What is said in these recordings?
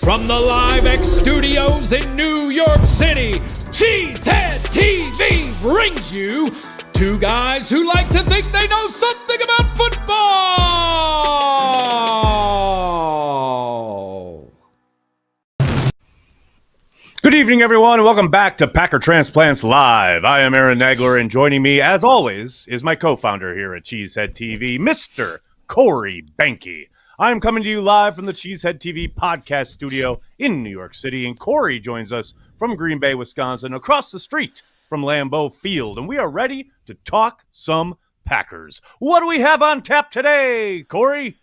From the Live X Studios in New York City, Cheesehead TV brings you two guys who like to think they know something about football. Good evening, everyone, and welcome back to Packer Transplants Live. I am Aaron Nagler, and joining me, as always, is my co-founder here at Cheesehead TV, Mr. Corey Behnke. I'm coming to you live from the Cheesehead TV podcast studio in New York City, and Corey joins us from Green Bay, Wisconsin, across the street from Lambeau Field, and we are ready to talk some Packers. What do we have on tap today, Corey?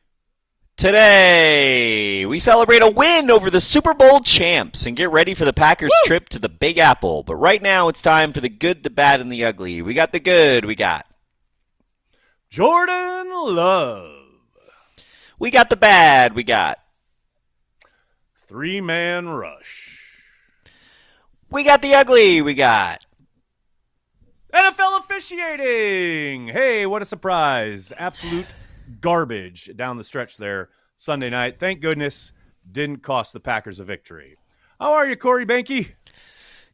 Today, we celebrate a win over the Super Bowl champs and get ready for the Packers' trip to the Big Apple. But right now, it's time for the good, the bad, and the ugly. We got the good, we got Jordan Love. We got the bad, we got Three-man rush. We got the ugly, we got NFL officiating. Hey, what a surprise. Absolute garbage down the stretch there Sunday night. Thank goodness didn't cost the Packers a victory. How are you, Corey Behnke?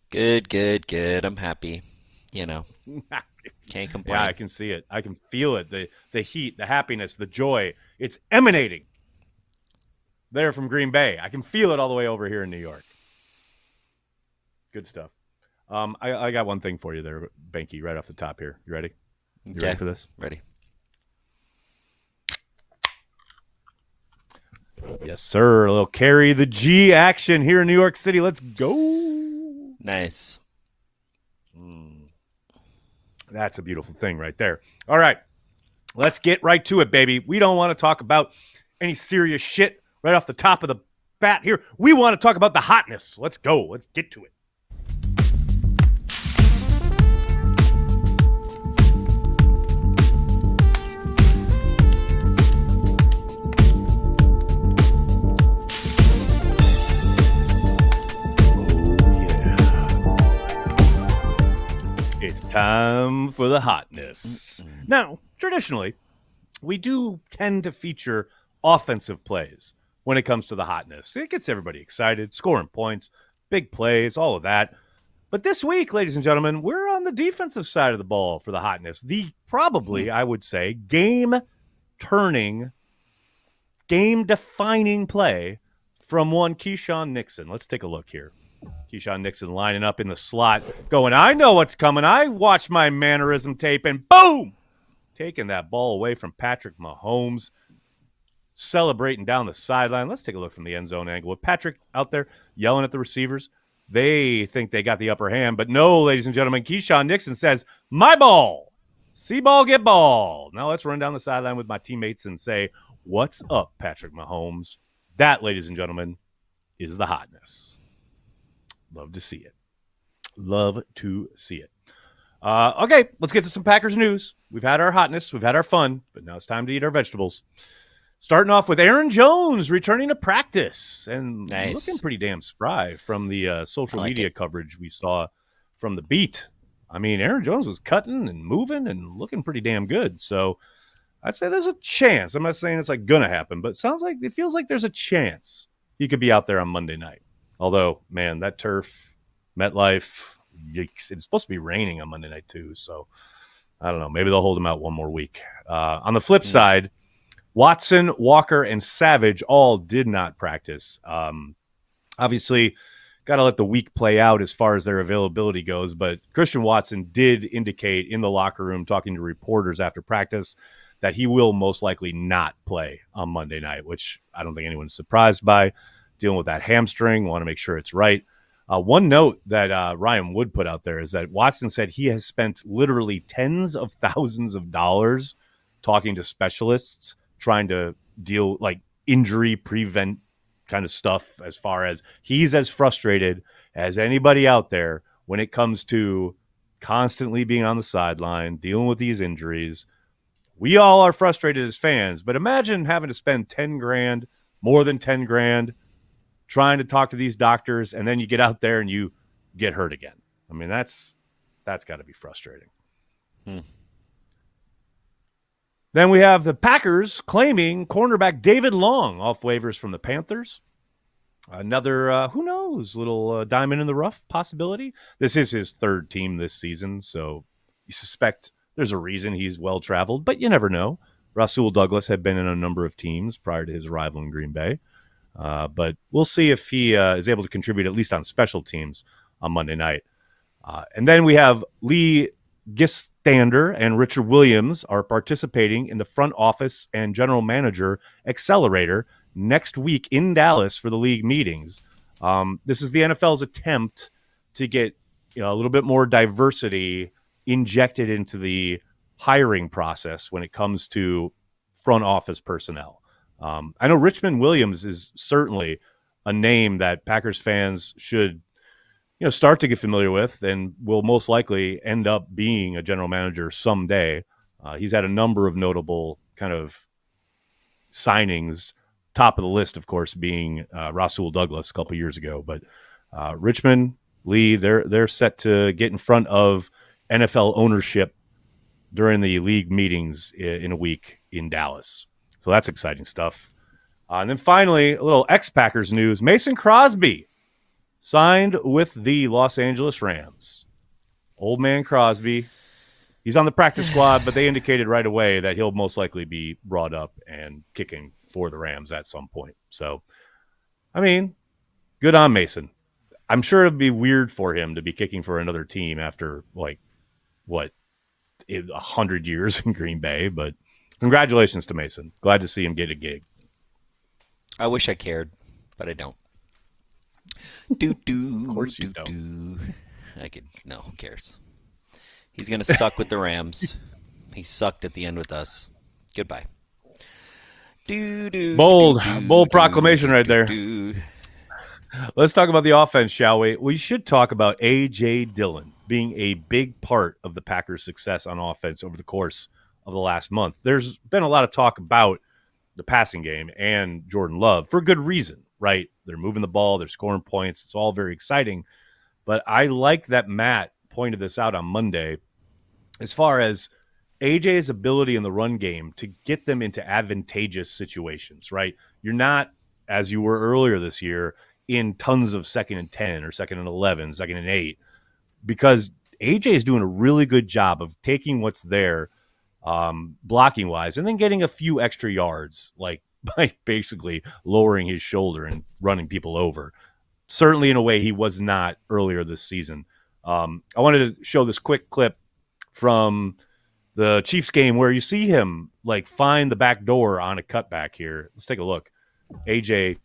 Good. I'm happy. You know, can't complain. Yeah, I can see it. I can feel it. The heat, the happiness, the joy. It's emanating there from Green Bay. I can feel it all the way over here in New York. Good stuff. I got one thing for you there, Behnke, right off the top here. You ready? You ready for this? Ready. Yes, sir. A little carry the G action here in New York City. Let's go. Nice. That's a beautiful thing right there. All right. Let's get right to it, baby. We don't want to talk about any serious shit right off the top of the bat here. We want to talk about the hotness. Let's go. Let's get to it. It's time for the hotness. Now, traditionally, we do tend to feature offensive plays when it comes to the hotness. It gets everybody excited, scoring points, big plays, all of that. But this week, ladies and gentlemen, we're on the defensive side of the ball for the hotness. The probably, I would say, game-turning, game-defining play from one Keyshawn Nixon. Let's take a look here. Keyshawn Nixon lining up in the slot, going, I know what's coming. I watched my mannerism tape, and boom! Taking that ball away from Patrick Mahomes, celebrating down the sideline. Let's take a look from the end zone angle. With Patrick out there yelling at the receivers, they think they got the upper hand. But no, ladies and gentlemen, Keyshawn Nixon says, my ball. See ball, get ball. Now let's run down the sideline with my teammates and say, what's up, Patrick Mahomes? That, ladies and gentlemen, is the hotness. Love to see it. Love to see it. Okay, let's get to some Packers news. We've had our hotness. We've had our fun. But now it's time to eat our vegetables. Starting off with Aaron Jones returning to practice. And looking pretty damn spry from the social media coverage we saw from the beat. I mean, Aaron Jones was cutting and moving and looking pretty damn good. So I'd say there's a chance. I'm not saying it's like going to happen. But it feels like there's a chance he could be out there on Monday night. Although, man, that turf, MetLife, yikes, it's supposed to be raining on Monday night too. So, I don't know. Maybe they'll hold him out one more week. On the flip side, Watson, Walker, and Savage all did not practice. Obviously, got to let the week play out as far as their availability goes. But Christian Watson did indicate in the locker room, talking to reporters after practice, that he will most likely not play on Monday night, which I don't think anyone's surprised by. Dealing with that hamstring, want to make sure it's right. One note that Ryan Wood put out there is that Watson said he has spent literally tens of thousands of dollars talking to specialists, trying to deal like injury prevent kind of stuff, as far as he's as frustrated as anybody out there when it comes to constantly being on the sideline, dealing with these injuries. We all are frustrated as fans, but imagine having to spend 10 grand, more than 10 grand, trying to talk to these doctors, and then you get out there and you get hurt again. I mean, that's got to be frustrating. Then we have the Packers claiming cornerback David Long off waivers from the Panthers. Another, who knows, little diamond in the rough possibility. This is his third team this season, so you suspect there's a reason he's well-traveled, but you never know. Rasul Douglas had been in a number of teams prior to his arrival in Green Bay, but we'll see if he is able to contribute at least on special teams on Monday night. And then we have Lee Gistander and Richard Williams are participating in the front office and general manager accelerator next week in Dallas for the league meetings. This is the NFL's attempt to get a little bit more diversity injected into the hiring process when it comes to front office personnel. I know Richmond Williams is certainly a name that Packers fans should start to get familiar with and will most likely end up being a general manager someday. He's had a number of notable kind of signings. Top of the list, of course, being Rasul Douglas a couple years ago. But Richmond, Lee, they're set to get in front of NFL ownership during the league meetings in a week in Dallas. So that's exciting stuff. And then finally, a little ex-Packers news. Mason Crosby signed with the Los Angeles Rams. Old man Crosby. He's on the practice squad, but they indicated right away that he'll most likely be brought up and kicking for the Rams at some point. So, I mean, good on Mason. I'm sure it'd be weird for him to be kicking for another team after, 100 years in Green Bay, but congratulations to Mason. Glad to see him get a gig. I wish I cared, but I don't. Of course you don't. No, who cares? He's going to suck with the Rams. He sucked at the end with us. Goodbye. Bold proclamation right there. Let's talk about the offense, shall we? We should talk about A.J. Dillon being a big part of the Packers' success on offense over the course of the last month. There's been a lot of talk about the passing game and Jordan Love for good reason, right? They're moving the ball, they're scoring points. It's all very exciting. But I like that Matt pointed this out on Monday as far as AJ's ability in the run game to get them into advantageous situations, right? You're not, as you were earlier this year, in tons of 2nd and 10 or 2nd and 11, 2nd and 8, because AJ is doing a really good job of taking what's there blocking wise and then getting a few extra yards, like by basically lowering his shoulder and running people over. Certainly in a way he was not earlier this season. I wanted to show this quick clip from the Chiefs game where you see him find the back door on a cutback here. Let's take a look. AJ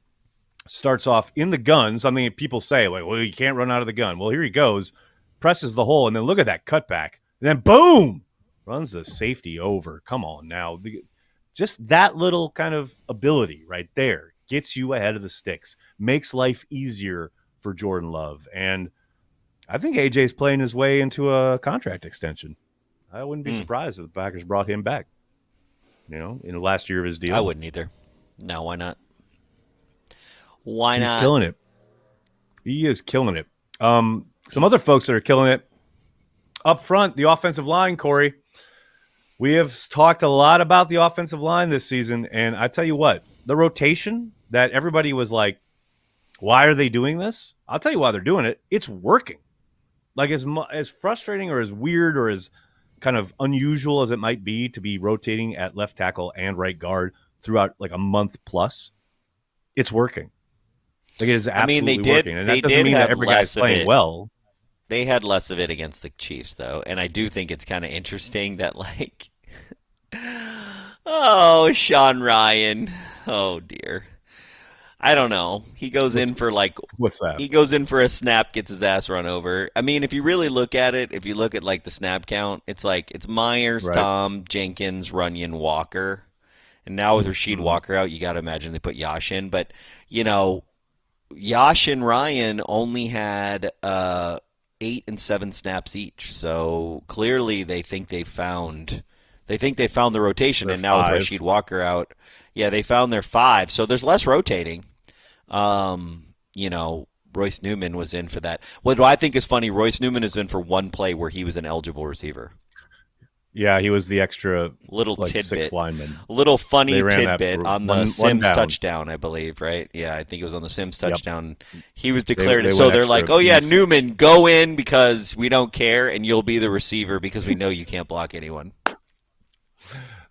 starts off in the gun, something that people say, well, you can't run out of the gun. Well, here he goes, presses the hole, and then look at that cutback. And then boom, runs the safety over. Come on now. Just that little kind of ability right there gets you ahead of the sticks, makes life easier for Jordan Love. And I think AJ's playing his way into a contract extension. I wouldn't be surprised if the Packers brought him back, in the last year of his deal. I wouldn't either. No, why not? Why not? He's killing it. He is killing it. Some other folks that are killing it up front, the offensive line, Corey. We have talked a lot about the offensive line this season, and I tell you what, the rotation that everybody was like, why are they doing this? I'll tell you why they're doing it. It's working. As frustrating or as weird or as kind of unusual as it might be to be rotating at left tackle and right guard throughout a month plus, it's working. It is absolutely working. And that doesn't mean that every guy's playing well. They had less of it against the Chiefs, though. And I do think it's kind of interesting that, oh, Sean Ryan. Oh, dear. I don't know. He goes in for what's that? He goes in for a snap, gets his ass run over. I mean, if you really look at it, if you look at the snap count, it's Myers, right, Tom, Jenkins, Runyon, Walker. And now with Rasheed Walker out, you got to imagine they put Yash in. But, Yash and Ryan only had 8 and 7 snaps each. So clearly they think they found the rotation. They're and now 5. With Rasheed Walker out, yeah, they found their 5. So there's less rotating. Royce Newman was in for that. What do I think is funny, Royce Newman is in for one play where he was an eligible receiver. Yeah, he was the extra little tidbit, sixth lineman. Little funny tidbit on the Sims touchdown, I believe, right? Yeah, I think it was on the Sims touchdown. Yep. He was declared. So they're like, "Oh yeah, Newman, go in because we don't care, and you'll be the receiver because we know you can't block anyone."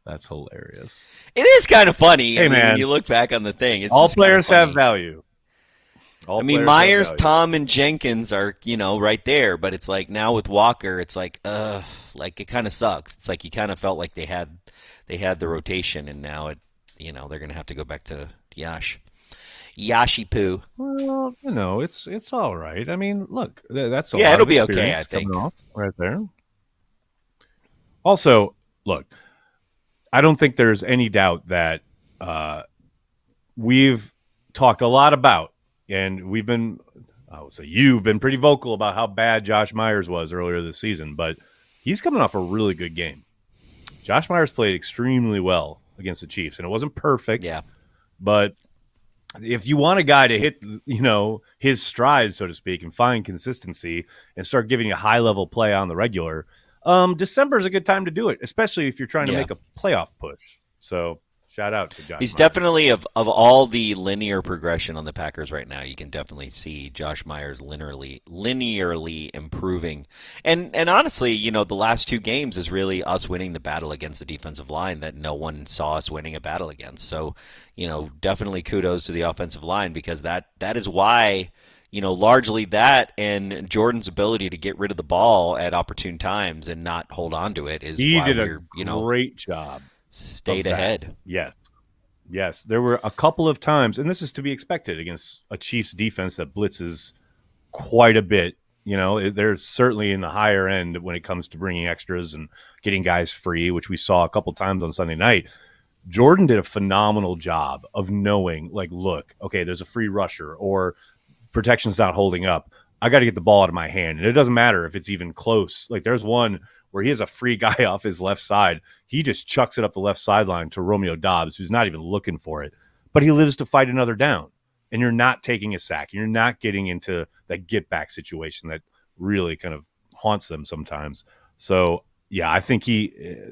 That's hilarious. It is kind of funny. Hey, man, when you look back on the thing, it's all players have value. Myers, Tom, and Jenkins are, right there, but it's like now with Walker, it's like it kind of sucks. It's like you kind of felt like they had the rotation, and now they're gonna have to go back to Yashi Poo. Well, it's all right. I mean, look, that's a lot it'll of be okay. I think right there. Also, look, I don't think there's any doubt that we've talked a lot about. And you've been pretty vocal about how bad Josh Myers was earlier this season, but he's coming off a really good game. Josh Myers played extremely well against the Chiefs, and it wasn't perfect. Yeah. But if you want a guy to hit, his strides, so to speak, and find consistency and start giving you high-level play on the regular, December is a good time to do it, especially if you're trying to make a playoff push. So shout out to Josh He's Myers. Definitely, of all the linear progression on the Packers right now, you can definitely see Josh Myers linearly improving. And honestly, the last two games is really us winning the battle against the defensive line that no one saw us winning a battle against. So, definitely kudos to the offensive line, because that is why, largely that and Jordan's ability to get rid of the ball at opportune times and not hold on to it is he why did a great job. Stayed ahead. Yes. There were a couple of times, and this is to be expected against a Chiefs defense that blitzes quite a bit. They're certainly in the higher end when it comes to bringing extras and getting guys free, which we saw a couple times on Sunday night. Jordan did a phenomenal job of knowing, look, okay, there's a free rusher or protection's not holding up. I got to get the ball out of my hand. And it doesn't matter if it's even close. There's one where he has a free guy off his left side. He just chucks it up the left sideline to Romeo Doubs, who's not even looking for it. But he lives to fight another down. And you're not taking a sack. You're not getting into that get-back situation that really kind of haunts them sometimes. So, yeah, I think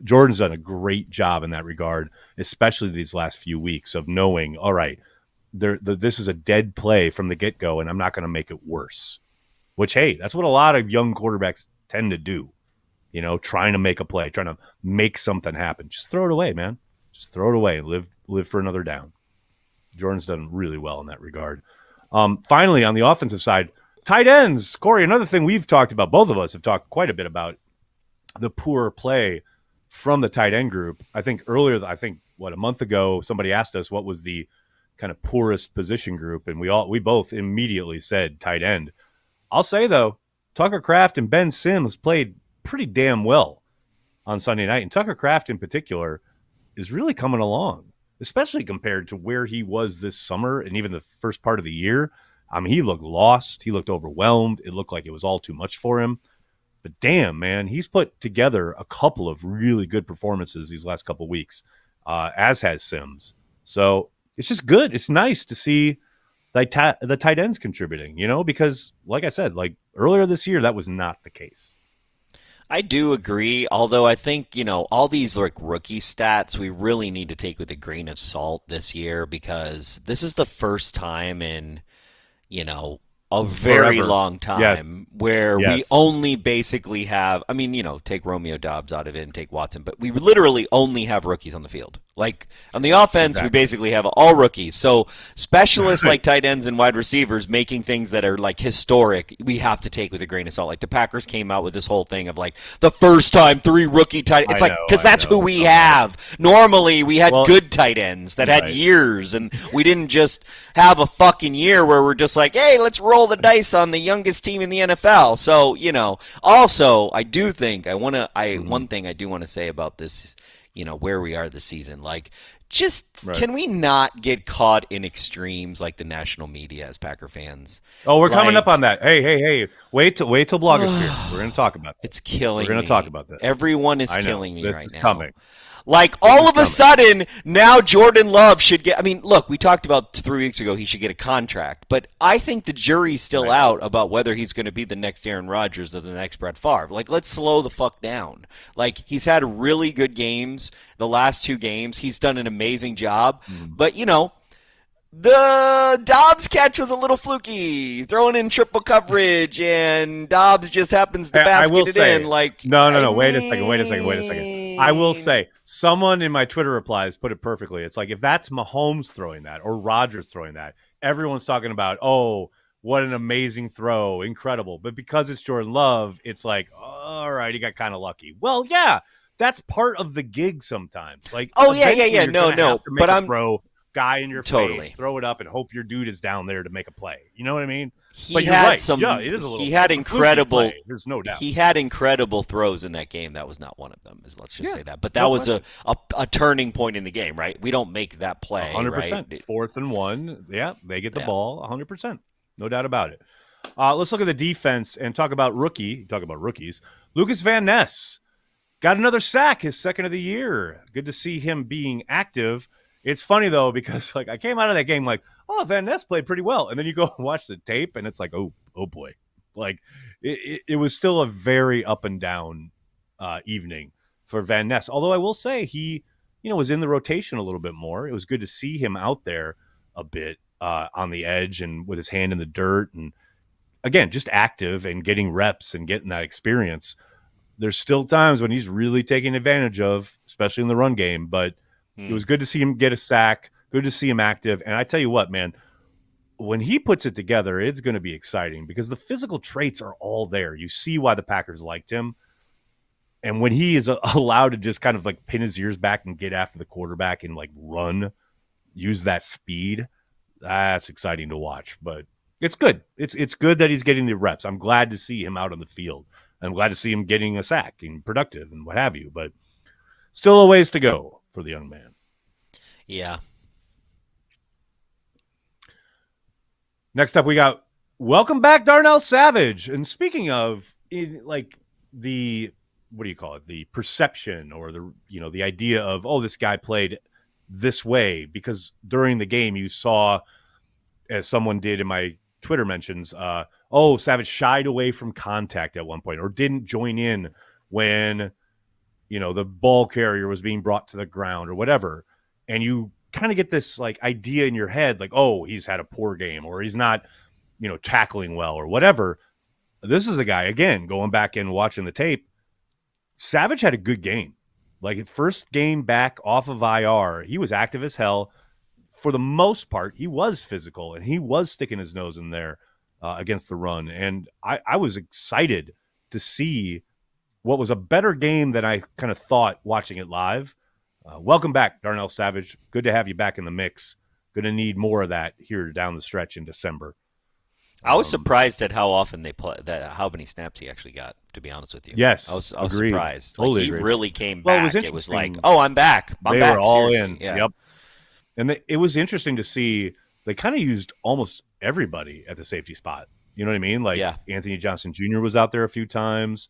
Jordan's done a great job in that regard, especially these last few weeks of knowing, all right, this is a dead play from the get-go, and I'm not going to make it worse. Which, hey, that's what a lot of young quarterbacks tend to do. Trying to make a play, trying to make something happen. Just throw it away, man. Just throw it away. Live for another down. Jordan's done really well in that regard. Finally, on the offensive side, tight ends. Corey, another thing we've talked about, both of us have talked quite a bit about the poor play from the tight end group. I think earlier, a month ago, somebody asked us what was the kind of poorest position group, and we both immediately said tight end. I'll say, though, Tucker Kraft and Ben Sims played pretty damn well on Sunday night. And Tucker Kraft in particular is really coming along, especially compared to where he was this summer and even the first part of the year. I mean, he looked lost. He looked overwhelmed. It looked like it was all too much for him. But damn, man, he's put together a couple of really good performances these last couple of weeks, as has Sims. So it's just good. It's nice to see the tight ends contributing, because like I said, earlier this year, that was not the case. I do agree, although I think, all these rookie stats we really need to take with a grain of salt this year, because this is the first time in, a very long time where we only basically have, take Romeo Doubs out of it and take Watson, but we literally only have rookies on the field. On the offense, we basically have all rookies. So specialists like tight ends and wide receivers making things that are historic, we have to take with a grain of salt. The Packers came out with this whole thing of the first time 3 rookie tight ends. It's because that's who we have. Normally, we had good tight ends that had years, and we didn't just have a fucking year where we're just hey, let's roll the dice on the youngest team in the NFL. So, also, I do think one thing I do want to say about this, where we are this season, can we not get caught in extremes like the national media as Packer fans? Oh, we're coming up on that. Hey, wait till Blogosphere. We're going to talk about that. It's killing me. We're going to talk about this. Everyone is killing me right now. This is coming. Like, all of a sudden, now Jordan Love should get – I mean, look, we talked about 3 weeks ago he should get a contract. But I think the jury's still out about whether he's going to be the next Aaron Rodgers or the next Brett Favre. Like, let's slow the fuck down. Like, he's had really good games the last 2 games. He's done an amazing job. But, you know, the Dobbs catch was a little fluky, throwing in triple coverage, and Dobbs just happens to basket it in. Like, no. Wait a second. I will say, someone in my Twitter replies put it perfectly. It's like, if that's Mahomes throwing that or Rodgers throwing that, everyone's talking about, oh, what an amazing throw, incredible. But because it's Jordan Love, it's like, all right, he got kind of lucky. Well, yeah, that's part of the gig sometimes. Like, no, but I'm throw guy in your face, throw it up, and hope your dude is down there to make a play. You know what I mean? He had incredible. There's no doubt. He had incredible throws in that game. That was not one of them. Let's just say that. But that was a turning point in the game, right? We don't make that play. 100%. Right? 4th and 1. Yeah, they get the ball. 100%. No doubt about it. Let's look at the defense and talk about rookies. Lucas Van Ness got another sack, his second of the year. Good to see him being active. It's funny, though, because like I came out of that game like, oh, Van Ness played pretty well. And then you go and watch the tape, and it's like, oh boy. Like, it was still a very up and down evening for Van Ness. Although I will say he, was in the rotation a little bit more. It was good to see him out there a bit on the edge and with his hand in the dirt. And, again, just active and getting reps and getting that experience. There's still times when he's really taking advantage of, especially in the run game, but it was good to see him get a sack, good to see him active. And I tell you what, man, when he puts it together, it's going to be exciting because the physical traits are all there. You see why the Packers liked him. And when he is allowed to just kind of like pin his ears back and get after the quarterback and like run, use that speed, that's exciting to watch. But it's good. It's good that he's getting the reps. I'm glad to see him out on the field. I'm glad to see him getting a sack and productive and what have you. But still a ways to go for the young man. Yeah. Next up, we got welcome back, Darnell Savage. And speaking of, like the the perception or the idea of, oh, this guy played this way because during the game you saw, as someone did in my Twitter mentions, Savage shied away from contact at one point or didn't join in when the ball carrier was being brought to the ground or whatever. And you kind of get this like idea in your head, like, oh, he's had a poor game or he's not, tackling well or whatever. This is a guy, again, going back and watching the tape. Savage had a good game. Like, first game back off of IR, he was active as hell. For the most part, he was physical and he was sticking his nose in there against the run. And I was excited to see what was a better game than I kind of thought watching it live. Welcome back, Darnell Savage. Good to have you back in the mix. Going to need more of that here down the stretch in December. I was surprised at how often they play, how many snaps he actually got, to be honest with you. Yes, I was surprised. Totally he agreed. Really came back. Well, it was like, oh, I'm back. They back. were all Seriously. in. Yeah. Yep. And it was interesting to see they kind of used almost everybody at the safety spot. You know what I mean? Like Anthony Johnson Jr. was out there a few times.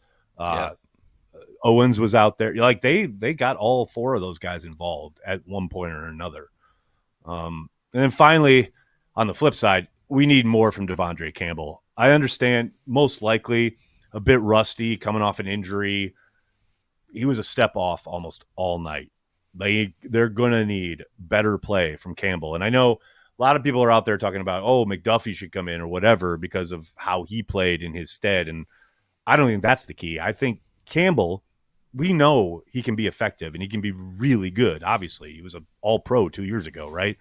Owens was out there. Like they got all 4 of those guys involved at one point or another. And then finally, on the flip side, we need more from Devondre Campbell. I understand most likely a bit rusty coming off an injury. He was a step off almost all night. They're going to need better play from Campbell. And I know a lot of people are out there talking about, oh, McDuffie should come in or whatever because of how he played in his stead. And I don't think that's the key. I think Campbell, we know he can be effective and he can be really good. Obviously, he was an all-pro 2 years ago, right?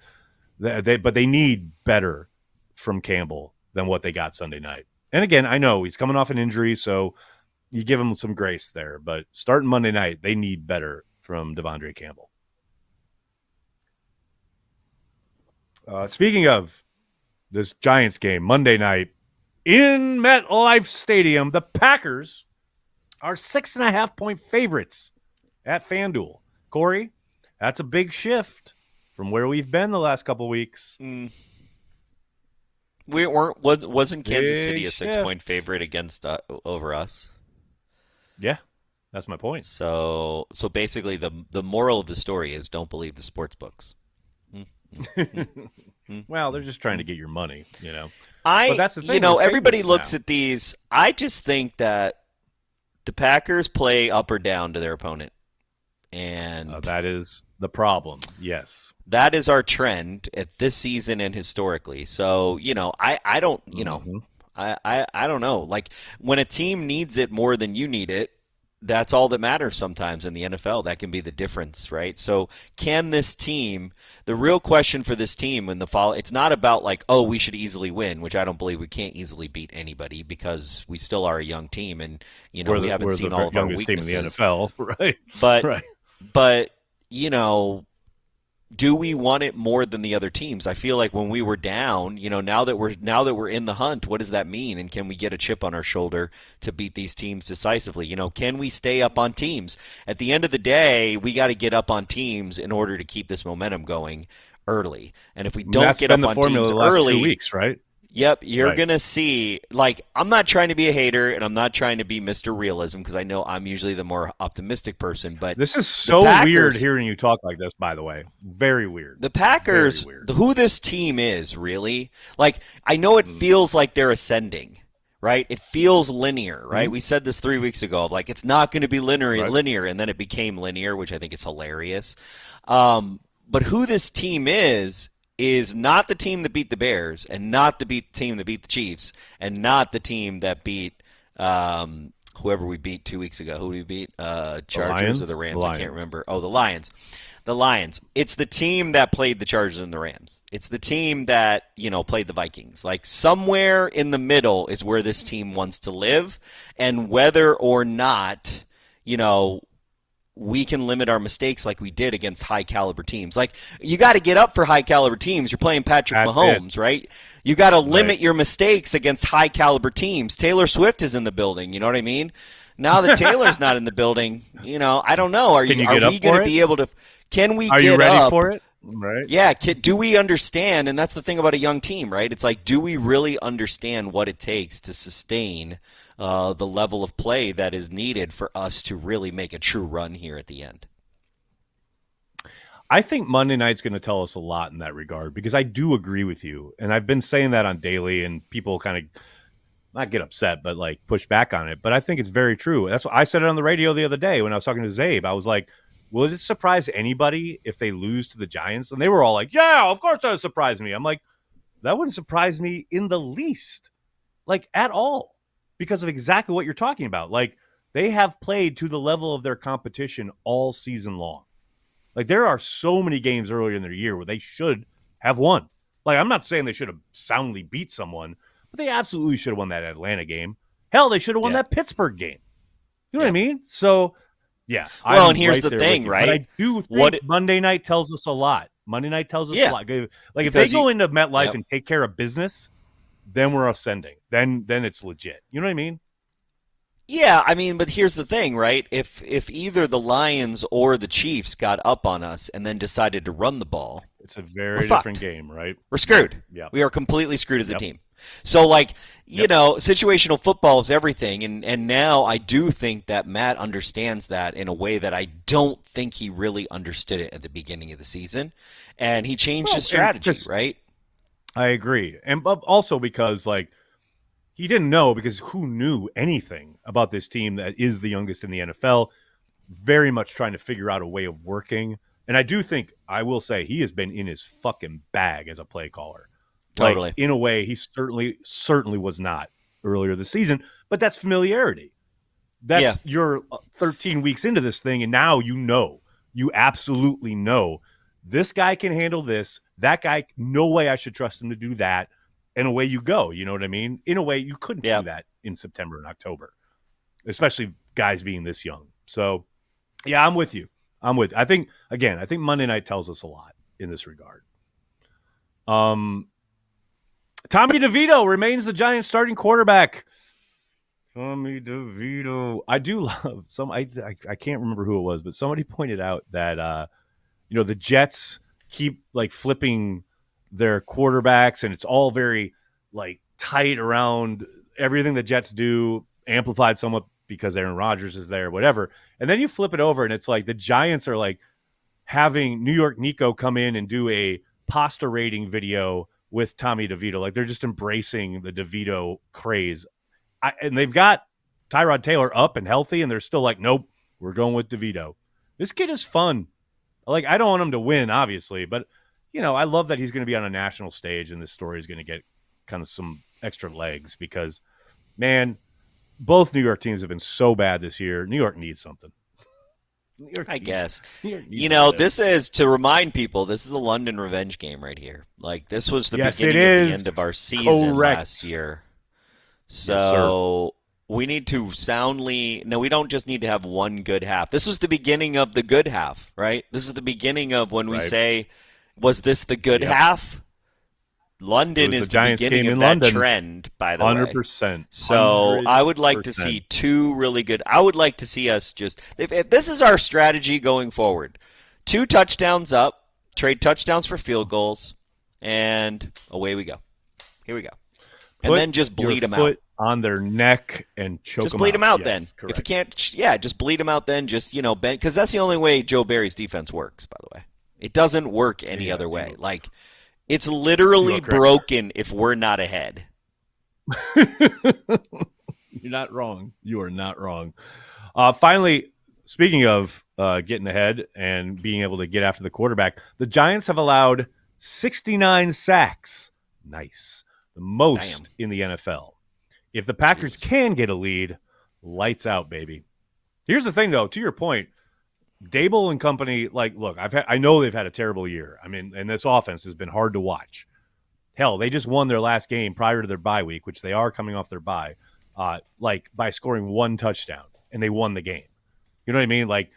But they need better from Campbell than what they got Sunday night. And again, I know he's coming off an injury, so you give him some grace there. But starting Monday night, they need better from Devondre Campbell. Speaking of this Giants game, Monday night in MetLife Stadium, the Packers are 6.5-point favorites at FanDuel. Corey, that's a big shift from where we've been the last couple weeks. Wasn't Kansas City a 6-point favorite against over us? Yeah, That's my point. So basically, the moral of the story is don't believe the sports books. Well, they're just trying to get your money, you know. I, But that's the thing. you know, with everybody favorites looks now. at these. I just think that the Packers play up or down to their opponent, and That is the problem. Yes. that is our trend at this season and historically. So, you know, I don't, you know, Mhm. I don't know. Like when a team needs it more than you need it, that's all that matters sometimes in the NFL. That can be the difference, right? So, can this team, the real question for this team in the fall, it's not about like, oh, we should easily win, which I don't believe. We can't easily beat anybody because we still are a young team and, you know, we haven't seen all of our youngest team in weaknesses. the NFL, right? But Right. but you know, do we want it more than the other teams? I feel like when we were down, you know, now that we're in the hunt, what does that mean? And can we get a chip on our shoulder to beat these teams decisively? You know, can we stay up on teams? At the end of the day, we got to get up on teams in order to keep this momentum going early. And if we don't That's get been up the on formula teams the last early, 2 weeks, right? yep, you're Right. going to see, like, I'm not trying to be a hater and I'm not trying to be Mr. Realism because I know I'm usually the more optimistic person, but This is the so Packers, weird hearing you talk like this, by the way. Very weird. the Packers, Very weird. who this team is, really, like, I know it feels like they're ascending, right? It feels linear, right? We said this 3 weeks ago, like, it's not going to be linear, and then it became linear, which I think is hilarious. But who this team is not the team that beat the Bears, and not the team that beat the Chiefs, and not the team that beat whoever we beat 2 weeks ago. Who did we beat? Chargers or the Rams? The I can't Lions. remember. Oh, the Lions. The Lions. It's the team that played the Chargers and the Rams. It's the team that, you know, played the Vikings. Like somewhere in the middle is where this team wants to live, and whether or not, you know, we can limit our mistakes like we did against high caliber teams. Like you got to get up for high caliber teams. You're playing Patrick That's Mahomes, right? You got to limit Right. your mistakes against high caliber teams. Taylor Swift is in the building. You know what I mean? Now that Taylor's not in the building, you know, I don't know. Are Can you are get up we going for to it? be able to? Can we Are get you ready up? for it? Right. Yeah, do we understand? And that's the thing about a young team, right? It's like, do we really understand what it takes to sustain the level of play that is needed for us to really make a true run here at the end? I think Monday night's going to tell us a lot in that regard because I do agree with you. And I've been saying that on daily, and people kind of not get upset, but like push back on it. But I think it's very true. That's what I said it on the radio the other day when I was talking to Zabe. I was like, will it surprise anybody if they lose to the Giants? And they were all like, yeah, of course that would surprise me. I'm like, that wouldn't surprise me in the least, like at all, because of exactly what you're talking about. Like they have played to the level of their competition all season long. Like there are so many games earlier in their year where they should have won. Like I'm not saying they should have soundly beat someone, but they absolutely should have won that Atlanta game. Hell, they should have won that Pittsburgh game. You know what I mean? So, yeah. Well, I'm and here's right the there thing, with you. right? But I do think Monday night tells us a lot. Monday night tells us a lot. Like if they go into MetLife and take care of business, then we're ascending. Then it's legit. You know what I mean? Yeah, I mean, but here's the thing, right? If either the Lions or the Chiefs got up on us and then decided to run the ball, it's a very different game, right? We're screwed. Yeah. We are completely screwed as a team. So, like, you know, situational football is everything, and now I do think that Matt understands that in a way that I don't think he really understood it at the beginning of the season, and he changed his strategy, right? I agree, and also because, like, he didn't know, because who knew anything about this team that is the youngest in the NFL, very much trying to figure out a way of working. And I do think, I will say, he has been in his fucking bag as a play caller. Totally. Like, in a way, he certainly was not earlier this season, but that's familiarity. That's you're 13 weeks into this thing, and now you absolutely know this guy can handle this. That guy, no way I should trust him to do that. And away you go. You know what I mean? In a way, you couldn't do that in September and October, especially guys being this young. So, yeah, I'm with you. I think Monday night tells us a lot in this regard. Tommy DeVito remains the Giants' starting quarterback. Tommy DeVito. I do love some. I can't remember who it was, but somebody pointed out that the Jets keep like flipping their quarterbacks, and it's all very like tight around everything the Jets do, amplified somewhat because Aaron Rodgers is there, whatever. And then you flip it over, and it's like the Giants are like having New York Nico come in and do a pasta rating video with Tommy DeVito. Like they're just embracing the DeVito craze. And they've got Tyrod Taylor up and healthy, and they're still like, nope, we're going with DeVito. This kid is fun. Like, I don't want him to win, obviously, but, I love that he's going to be on a national stage, and this story is going to get kind of some extra legs because, man, both New York teams have been so bad this year. New York needs something. I guess. This is, to remind people, this is a London revenge game right here. Like, this was the beginning of the end of our season last year. So we need to we don't just need to have one good half. This was the beginning of the good half, right? This is the beginning of when we say, was this the good half? London is the beginning of that trend, by the way. 100%. So I would like to see two really good. I would like to see us just, if this is our strategy going forward, 2 touchdowns up, trade touchdowns for field goals, and away we go. Here we go. And then just bleed them out. On their neck and choke them out. Just bleed them out yes, then. Correct. If you can't, just bleed them out then. Just, bend, because that's the only way Joe Barry's defense works, by the way. It doesn't work any other way. Like, it's literally broken if we're not ahead. You're not wrong. You are not wrong. Finally, speaking of getting ahead and being able to get after the quarterback, the Giants have allowed 69 sacks. Nice. The most in the NFL. If the Packers can get a lead, lights out, baby. Here's the thing, though. To your point, Dable and company, like, look, I know they've had a terrible year. I mean, and this offense has been hard to watch. Hell, they just won their last game prior to their bye week, which they are coming off their bye, by scoring 1 touchdown, and they won the game. You know what I mean? Like,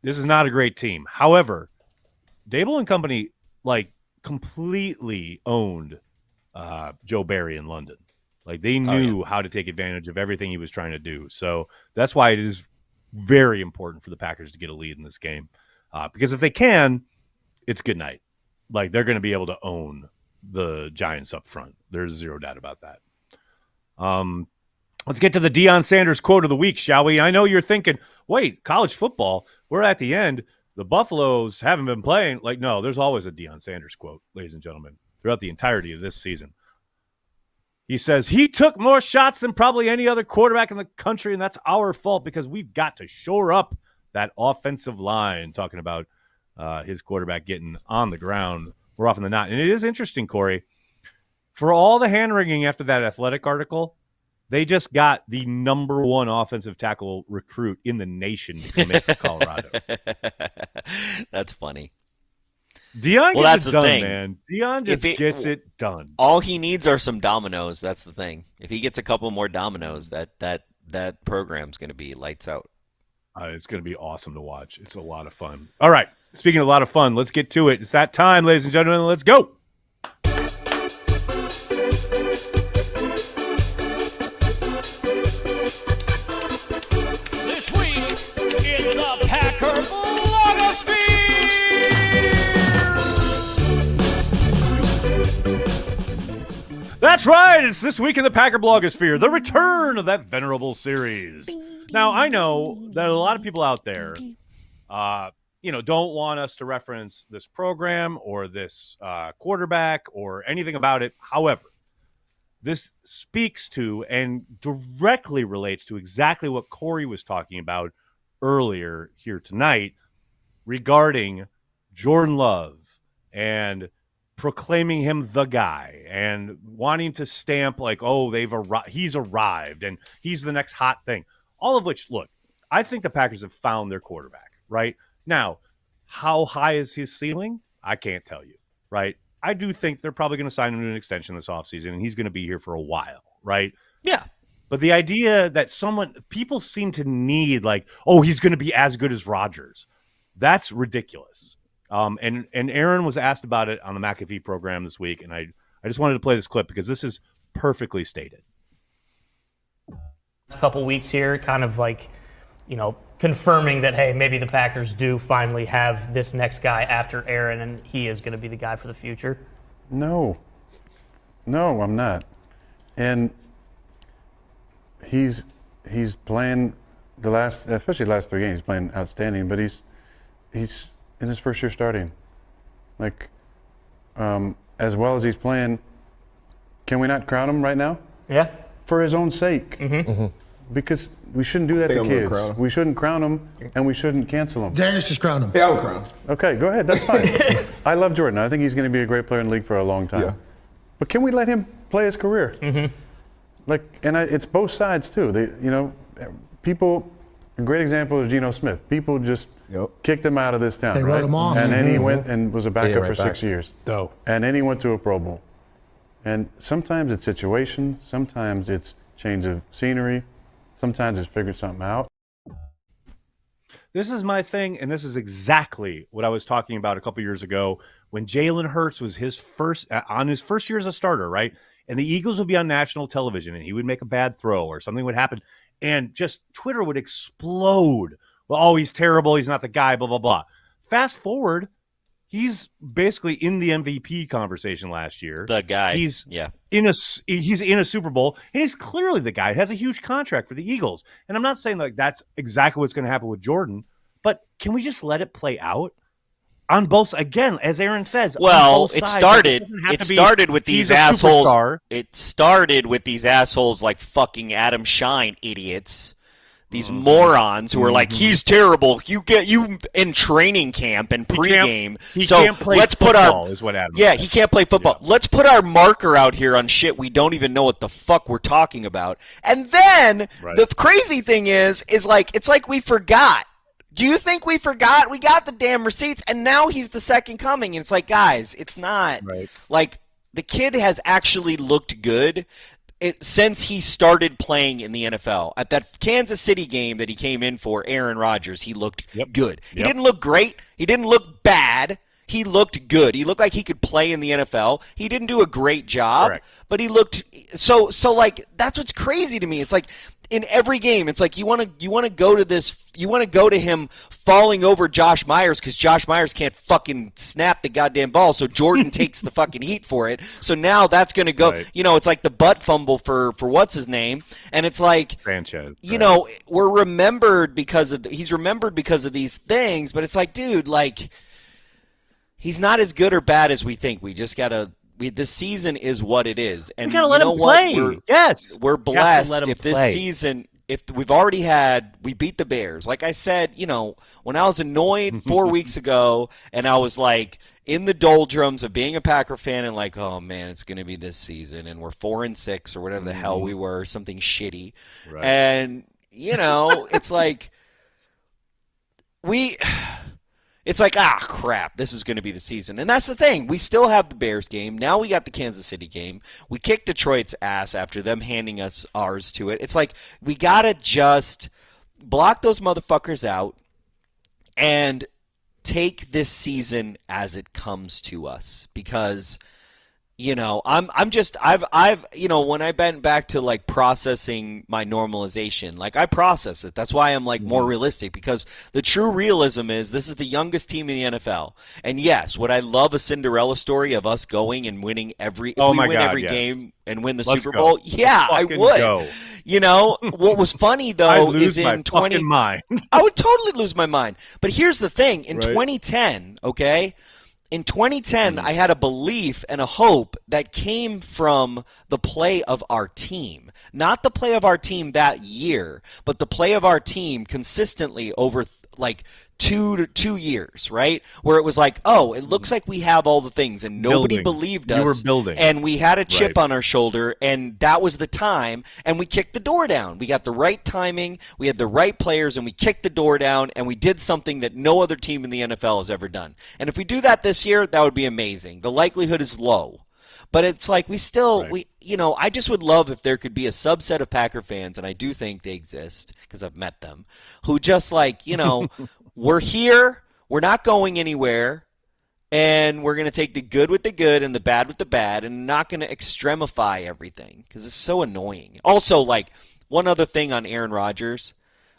this is not a great team. However, Dable and company, like, completely owned Joe Barry in London. Like, they knew how to take advantage of everything he was trying to do. So that's why it is very important for the Packers to get a lead in this game. Because if they can, it's good night. Like, they're going to be able to own the Giants up front. There's zero doubt about that. Let's get to the Deion Sanders quote of the week, shall we? I know you're thinking, wait, college football, we're at the end. The Buffaloes haven't been playing. Like, no, there's always a Deion Sanders quote, ladies and gentlemen, throughout the entirety of this season. He says, he took more shots than probably any other quarterback in the country, and that's our fault because we've got to shore up that offensive line, talking about his quarterback getting on the ground more often than not. And it is interesting, Corey, for all the hand-wringing after that Athletic article, they just got the number 1 offensive tackle recruit in the nation to commit to Colorado. That's funny. Deion gets it done, man. Deion just gets it done. All he needs are some dominoes. That's the thing. If he gets a couple more dominoes, that program's going to be lights out. It's going to be awesome to watch. It's a lot of fun. All right. Speaking of a lot of fun, let's get to it. It's that time, ladies and gentlemen. Let's go. This week in the Packer blogosphere. That's right. It's this week in the Packer blogosphere, the return of that venerable series. Now, I know that a lot of people out there, don't want us to reference this program or this quarterback or anything about it. However, this speaks to and directly relates to exactly what Corey was talking about earlier here tonight regarding Jordan Love and proclaiming him the guy and wanting to stamp like, oh, he's arrived and he's the next hot thing. All of which, look, I think the Packers have found their quarterback, right? Now, how high is his ceiling? I can't tell you, right? I do think they're probably going to sign him to an extension this offseason, and he's going to be here for a while, right? Yeah. But the idea that people seem to need like, oh, he's going to be as good as Rodgers. That's ridiculous. And Aaron was asked about it on the McAfee program this week, and I just wanted to play this clip because this is perfectly stated. A couple weeks here, kind of like, confirming that, hey, maybe the Packers do finally have this next guy after Aaron, and he is going to be the guy for the future? No, I'm not. And he's playing especially the last 3 games, he's playing outstanding. But he's in his first year starting. Like, as well as he's playing, can we not crown him right now? Yeah. For his own sake. Because we shouldn't do that to kids. We shouldn't crown him, and we shouldn't cancel him. Darius, just crown him. Yeah, I would crown him. Okay, go ahead. That's fine. I love Jordan. I think he's going to be a great player in the league for a long time. Yeah. But can we let him play his career? Like, and it's both sides too. People. A great example is Geno Smith. People just kicked him out of this town. They wrote him off. And then he went and was a backup right for back. 6 years. No. And then he went to a Pro Bowl. And sometimes it's situation. Sometimes it's change of scenery. Sometimes it's figured something out. This is my thing, and this is exactly what I was talking about a couple years ago when Jalen Hurts was on his first year as a starter, right? And the Eagles would be on national television, and he would make a bad throw or something would happen, and just Twitter would explode. Well, oh, he's terrible. He's not the guy, blah, blah, blah. Fast forward, he's basically in the MVP conversation last year. The guy. He's in a Super Bowl, and he's clearly the guy. He has a huge contract for the Eagles. And I'm not saying like that's exactly what's going to happen with Jordan, but can we just let it play out? On both, again, as Aaron says. Well, it started with these assholes. It started with these assholes like fucking Adam Shine idiots. These morons who are like, he's terrible. You in training camp and pregame. He can't play football, is what Adam said. He can't play football. Yeah. Let's put our marker out here on shit we don't even know what the fuck we're talking about. And then the crazy thing is like, it's like we forgot. Do you think we forgot? We got the damn receipts, and now he's the second coming. And it's like, guys, it's not. Right. Like, the kid has actually looked good since he started playing in the NFL. At that Kansas City game that he came in for, Aaron Rodgers, he looked good. He didn't look great. He didn't look bad. He looked good. He looked like he could play in the NFL. He didn't do a great job, but he looked so like that's what's crazy to me. It's like in every game, it's like you want to go to him falling over Josh Myers because Josh Myers can't fucking snap the goddamn ball, so Jordan takes the fucking heat for it. So now that's going to go. Right. It's like the butt fumble for what's his name, and it's like Sanchez. We're remembered because of he's remembered because of these things, but it's like, dude, like he's not as good or bad as we think. We just gotta. This season is what it is, and we gotta let him play. We're blessed if this season. If we've already we beat the Bears. Like I said, when I was annoyed 4 weeks ago, and I was like in the doldrums of being a Packer fan, and like, oh man, it's gonna be this season, and we're 4-6 or whatever the hell we were, something shitty, and it's like It's like, crap, this is going to be the season. And that's the thing. We still have the Bears game. Now we got the Kansas City game. We kicked Detroit's ass after them handing us ours to it. It's like we got to just block those motherfuckers out and take this season as it comes to us. Because, I've when I went back to like processing my normalization, like I process it. That's why I'm like more realistic, because the true realism is this is the youngest team in the NFL. And yes, would I love a Cinderella story of us going and winning every game and win the Super Bowl? Yeah, I would. Go. What was funny though is in 20 mind. I would totally lose my mind. But here's the thing, in 2010, okay? In 2010, I had a belief and a hope that came from the play of our team. Not the play of our team that year, but the play of our team consistently over like 2 years, right? Where it was like, oh, it looks like we have all the things, and nobody believed us. You were building. And we had a chip on our shoulder, and that was the time, and we kicked the door down. We got the right timing, we had the right players, and we kicked the door down, and we did something that no other team in the NFL has ever done. And if we do that this year, that would be amazing. The likelihood is low. But it's like I just would love if there could be a subset of Packer fans, and I do think they exist because I've met them, who just like, we're here, we're not going anywhere, and we're going to take the good with the good and the bad with the bad, and not going to extremify everything because it's so annoying. Also, like, one other thing on Aaron Rodgers.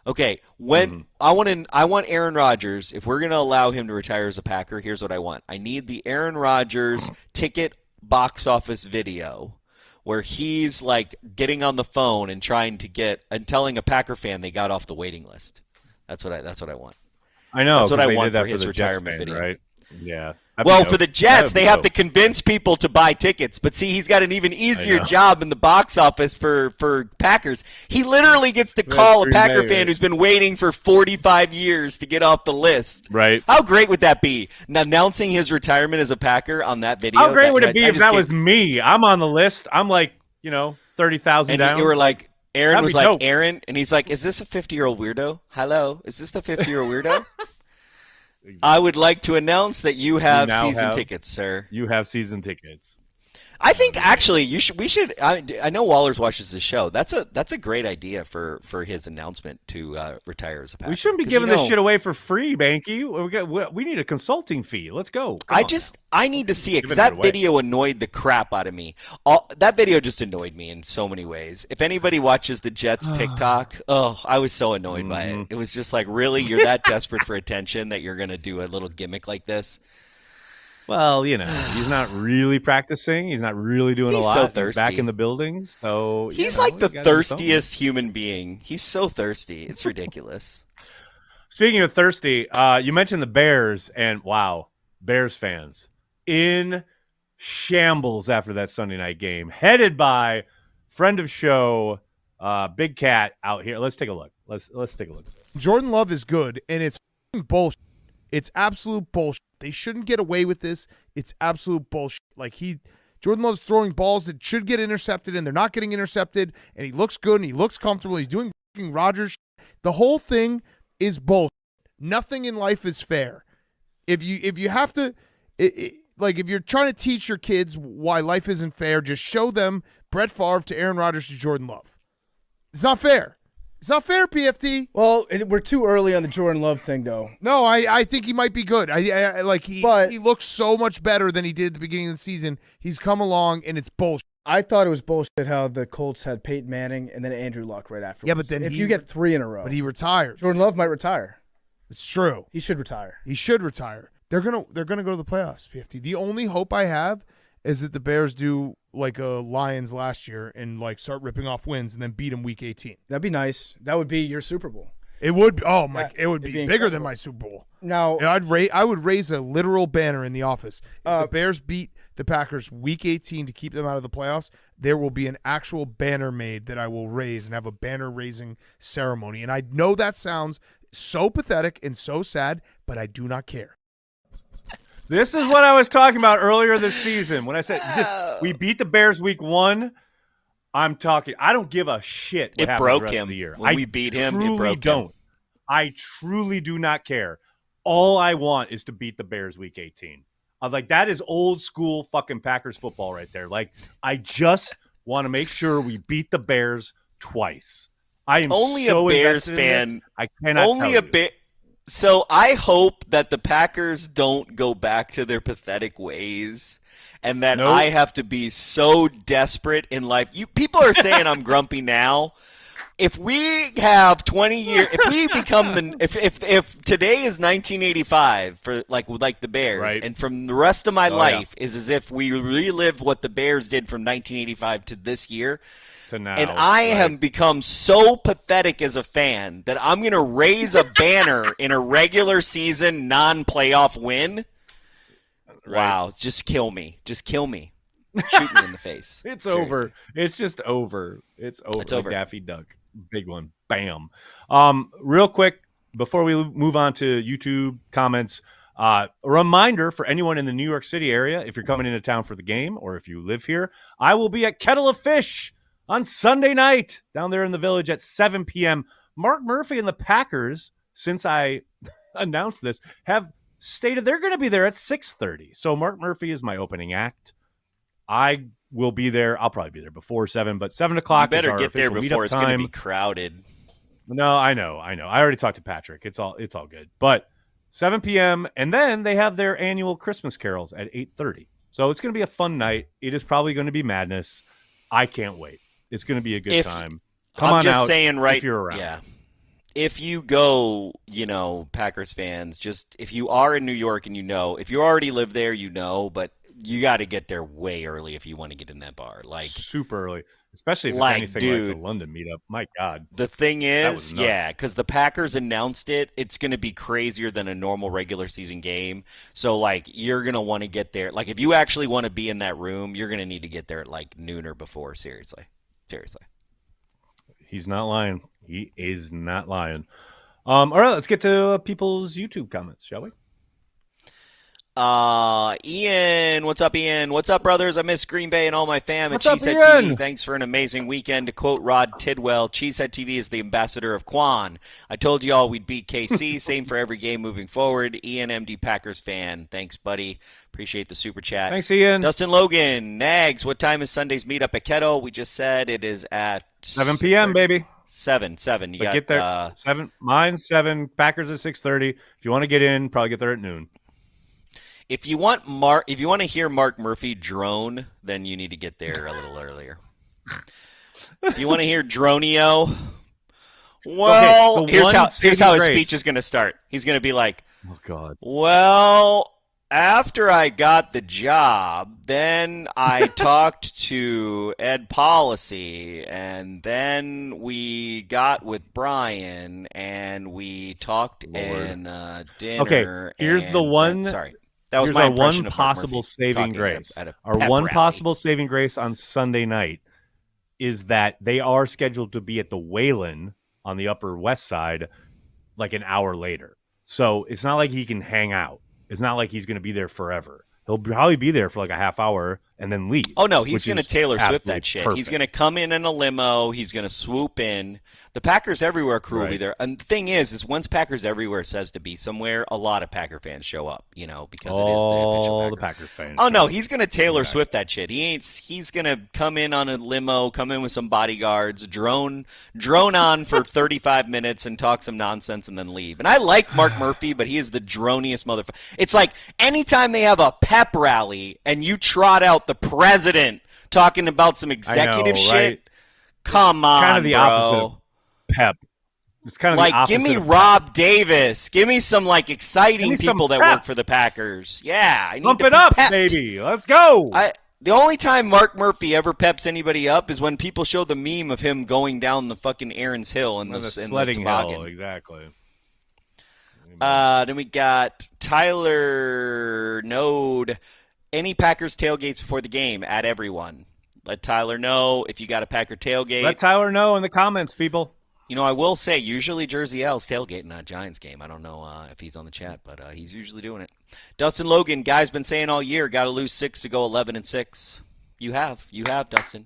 Okay, when I want Aaron Rodgers, if we're going to allow him to retire as a Packer, here's what I want. I need the Aaron Rodgers ticket box office video where he's like getting on the phone and trying to get and telling a Packer fan they got off the waiting list. That's what I want. I know. That's what I want did that for his the Jets retirement fan, video. right? Yeah. Well, for the Jets, they have to convince people to buy tickets. But see, he's got an even easier job in the box office for Packers. He literally gets to call a Packer fan who's been waiting for 45 years to get off the list. Right. How great would that be? Announcing his retirement as a Packer on that video. How great would it be if that was me? I'm on the list. I'm like, 30,000 down. And you were like, Aaron was like, dope. Aaron, and he's like, is this a 50-year-old weirdo? Hello? Is this the 50-year-old weirdo? Exactly. I would like to announce that you have season tickets, sir. You have season tickets. I think actually we should. I know Wallers watches the show. That's a great idea for his announcement to retire as a Packer. We shouldn't be giving this shit away for free, Behnke. We need a consulting fee. Let's go. I need to see it because that video annoyed the crap out of me. That video just annoyed me in so many ways. If anybody watches the Jets TikTok, I was so annoyed by it. It was just like, really, you're that desperate for attention that you're gonna do a little gimmick like this? Well, he's not really practicing. He's not really doing a lot. So thirsty. He's back in the buildings. So he's like the thirstiest human being. He's so thirsty. It's ridiculous. Speaking of thirsty, you mentioned the Bears, and wow, Bears fans in shambles after that Sunday night game, headed by friend of show, Big Cat out here. Let's take a look. Let's take a look at this. Jordan Love is good, and it's bullshit. It's absolute bullshit. They shouldn't get away with this. It's absolute bullshit. Jordan Love's throwing balls that should get intercepted, and they're not getting intercepted, and he looks good, and he looks comfortable. He's doing fucking Rodgers. The whole thing is bullshit. Nothing in life is fair. If you have to, if you're trying to teach your kids why life isn't fair, just show them Brett Favre to Aaron Rodgers to Jordan Love. It's not fair. It's not fair, PFT. Well, we're too early on the Jordan Love thing, though. No, I think he might be good. He looks so much better than he did at the beginning of the season. He's come along, and it's bullshit. I thought it was bullshit how the Colts had Peyton Manning and then Andrew Luck right after. Yeah, but then you get 3 in a row. But he retires. Jordan Love might retire. It's true. He should retire. They're gonna go to the playoffs, PFT. The only hope I have is that the Bears do like a Lions last year and start ripping off wins and then beat them week 18. That'd be nice. That would be your Super Bowl. It would. It would be bigger incredible. than my Super Bowl. Now, I would raise a literal banner in the office. If the Bears beat the Packers week 18 to keep them out of the playoffs, there will be an actual banner made that I will raise and have a banner raising ceremony. And I know that sounds so pathetic and so sad, but I do not care. This is what I was talking about earlier this season when I said we beat the Bears week 1. I don't give a shit what happens the rest of the year. When we beat him, it broke him. I truly do not care. All I want is to beat the Bears week 18. That is old school fucking Packers football right there. I just want to make sure we beat the Bears twice. I am only so a Bears invested in fan. this, I cannot only tell a you. bit. So I hope that the Packers don't go back to their pathetic ways, and that I have to be so desperate in life. People are saying I'm grumpy now. If we have 20 years, if we become if today is 1985 for like the Bears, right, and from the rest of my life is as if we relive what the Bears did from 1985 to this year. Now, and I have become so pathetic as a fan that I'm going to raise a banner in a regular season non-playoff win. Right. Wow, just kill me. Just kill me. Shoot me in the face. It's Seriously. over. It's just over. It's over. It's over. Daffy Duck. Big one. Bam. Real quick, before we move on to YouTube comments, a reminder for anyone in the New York City area, if you're coming into town for the game or if you live here, I will be at Kettle of Fish on Sunday night down there in the Village at 7 p.m. Mark Murphy and the Packers, since I announced this, have stated they're going to be there at 6:30. So Mark Murphy is my opening act. I will be there. I'll probably be there before 7, but 7 o'clock you is better our get there official before meetup it's time. going to be crowded. No, I know. I already talked to Patrick. It's all good. But 7 p.m. and then they have their annual Christmas carols at 8:30. So it's going to be a fun night. It is probably going to be madness. I can't wait. It's going to be a good time. Come on just out saying, right? if you're around. Yeah. If you go, Packers fans, just if you are in New York and if you already live there, but you got to get there way early if you want to get in that bar. Like super early, especially if it's like, anything dude, like the London meetup. My God. the thing That was is, nuts. yeah, because the Packers announced it, it's going to be crazier than a normal regular season game. So, like, you're going to want to get there. Like, if you actually want to be in that room, you're going to need to get there at, like, noon or before, seriously. Seriously. He's not lying. He is not lying. All right, let's get to people's YouTube comments, shall we? Ian, what's up, Ian? What's up, brothers? I miss Green Bay and all my fam at What's up, Cheesehead Ian? TV. Thanks for an amazing weekend. To quote Rod Tidwell, Cheesehead TV is the ambassador of Quan. I told you all we'd beat KC. Same for every game moving forward. Ian, MD Packers fan. Thanks, buddy. Appreciate the super chat. Thanks, Ian. Dustin Logan, Nags, what time is Sunday's meetup at Kettle? We just said it is at 7 p.m., baby. 7. You But got, get there. 7. Mine's 7. Packers at 6:30. If you want to get in, probably get there at noon. If you want to hear Mark Murphy drone, then you need to get there a little earlier. If you want to hear Dronio, well, Okay, here's how his grace. speech is going to start. He's going to be like, Oh, God. well, after I got the job, then I talked to Ed Policy, and then we got with Brian, and we talked in dinner. Okay, here's the one. Sorry. That was Here's my our impression one of Mark possible Murphy saving talking grace. at a Our pep one rally. possible saving grace on Sunday night is that they are scheduled to be at the Whalen on the Upper West Side like an hour later. So it's not like he can hang out. It's not like he's going to be there forever. He'll probably be there for like a half hour and then leave. Oh, no, he's which going to is Taylor Swift absolutely that shit. perfect. He's going to come in a limo. He's going to swoop in. The Packers Everywhere crew will be Right. there. And the thing is once Packers Everywhere says to be somewhere, a lot of Packer fans show up, because it is the official All Packer. the Packers fans. Oh, no, he's going to Taylor Swift that shit. He's going to come in on a limo, come in with some bodyguards, drone on for 35 minutes and talk some nonsense and then leave. And I like Mark Murphy, but he is the droniest motherfucker. It's like anytime they have a pep rally and you trot out the president talking about some executive shit, right? come on, Kind of the bro. opposite of Pep. It's kind of the Like, opposite give me of Rob Davis. Give me some, like, Give exciting me some people that pep. work for the Packers. Yeah, I need Pump to it be up, pepped. baby. Let's go. The only time Mark Murphy ever peps anybody up is when people show the meme of him going down the fucking Aaron's Hill in On the sledding toboggan. hill, exactly. Then we got Tyler Node. Any Packers tailgates before the game? At everyone. Let Tyler know if you got a Packer tailgate. Let Tyler know in the comments, people. I will say, usually Jersey L's tailgating a Giants game. I don't know if he's on the chat, but he's usually doing it. Dustin Logan, guy's been saying all year, got to lose 6 to go 11-6. You have, Dustin.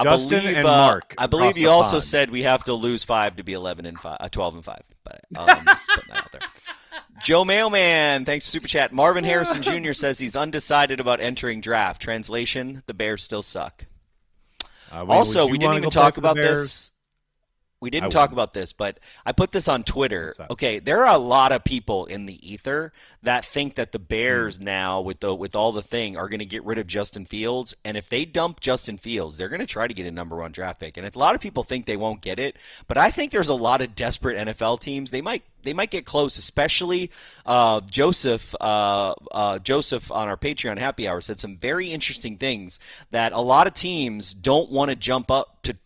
Dustin and Mark. I believe across you the also pond. said we have to lose 5 to be 12-5. But I'm just putting that out there. Joe Mailman, thanks for Super Chat. Marvin Harrison Jr. says he's undecided about entering draft. Translation, the Bears still suck. Also, we didn't even talk about this. We didn't talk about this, but I put this on Twitter. Okay, there are a lot of people in the ether that think that the Bears now, with all the thing, are going to get rid of Justin Fields. And if they dump Justin Fields, they're going to try to get a number 1 draft pick. And a lot of people think they won't get it, but I think there's a lot of desperate NFL teams. They might get close, especially Joseph on our Patreon Happy Hour said some very interesting things that a lot of teams don't want to jump up to.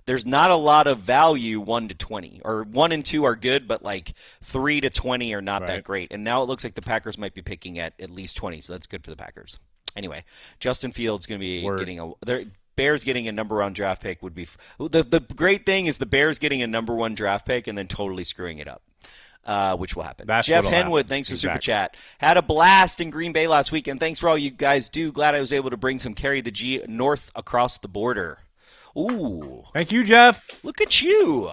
There's not a lot of value 1 to 20, or 1 and 2 are good, but like 3 to 20 are not that great. And now it looks like the Packers might be picking at least 20, so that's good for the Packers. Anyway, Justin Fields going to be getting Bears getting a number 1 draft pick would be the great thing is the Bears getting a number 1 draft pick and then totally screwing it up, which will happen. That's Jeff what'll Henwood, happen. thanks for Exactly. Super Chat. Had a blast in Green Bay last weekend. Thanks for all you guys do. Glad I was able to bring some Carry the G north across the border. Ooh. Thank you, Jeff. Look at you.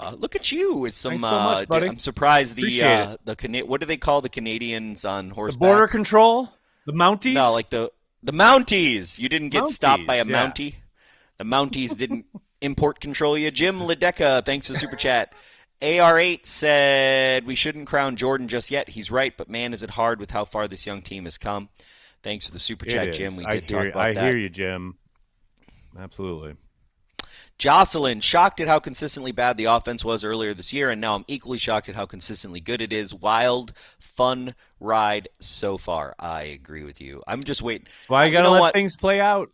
It's some Thanks so much, buddy. I'm surprised Appreciate it. what do they call the Canadians on The horseback? border control, the Mounties. No, like the Mounties. You didn't get stopped by a Mounties, yeah. Mountie. The Mounties didn't import control you. Jim Ledeca, thanks for the Super Chat. AR8 said we shouldn't crown Jordan just yet. He's right, but man, is it hard with how far this young team has come. Thanks for the Super Chat, It Jim. is. We I did talk about I that. hear you, Jim. Absolutely. Jocelyn, shocked at how consistently bad the offense was earlier this year, and now I'm equally shocked at how consistently good it is. Wild, fun ride so far. I agree with you. I'm just waiting. Why you gotta let things play out?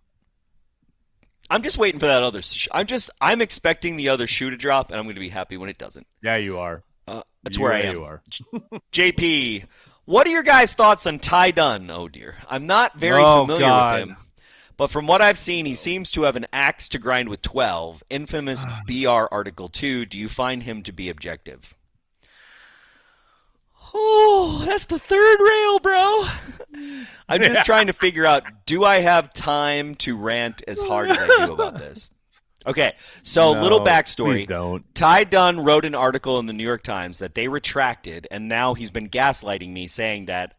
I'm just waiting for that other. I'm expecting the other shoe to drop, and I'm going to be happy when it doesn't. Yeah, you are. That's where I am. You are. JP, what are your guys' thoughts on Ty Dunn? Oh dear, I'm not very familiar with him. But from what I've seen, he seems to have an axe to grind with 12. Infamous BR Article 2. Do you find him to be objective? Oh, that's the third rail, bro. I'm just trying to figure out, do I have time to rant as hard as I do about this? Okay, so little backstory. Please don't. Ty Dunn wrote an article in the New York Times that they retracted, and now he's been gaslighting me, saying that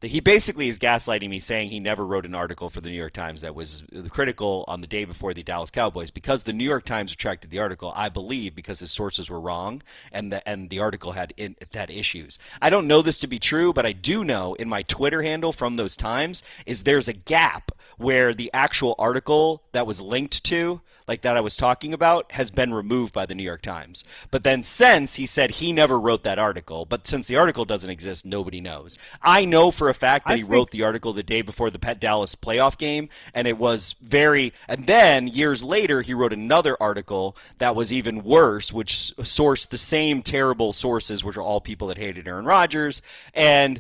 he basically is gaslighting me, saying he never wrote an article for the New York Times that was critical on the day before the Dallas Cowboys. Because the New York Times retracted the article, I believe because his sources were wrong and the article had issues. I don't know this to be true, but I do know in my Twitter handle from those times is there's a gap where the actual article that was linked to, like that I was talking about, has been removed by the New York Times. But then since he said he never wrote that article, but since the article doesn't exist, nobody knows. I know for a fact that he wrote the article the day before the Dallas playoff game, and it was and then years later he wrote another article that was even worse, which sourced the same terrible sources, which are all people that hated Aaron Rodgers. And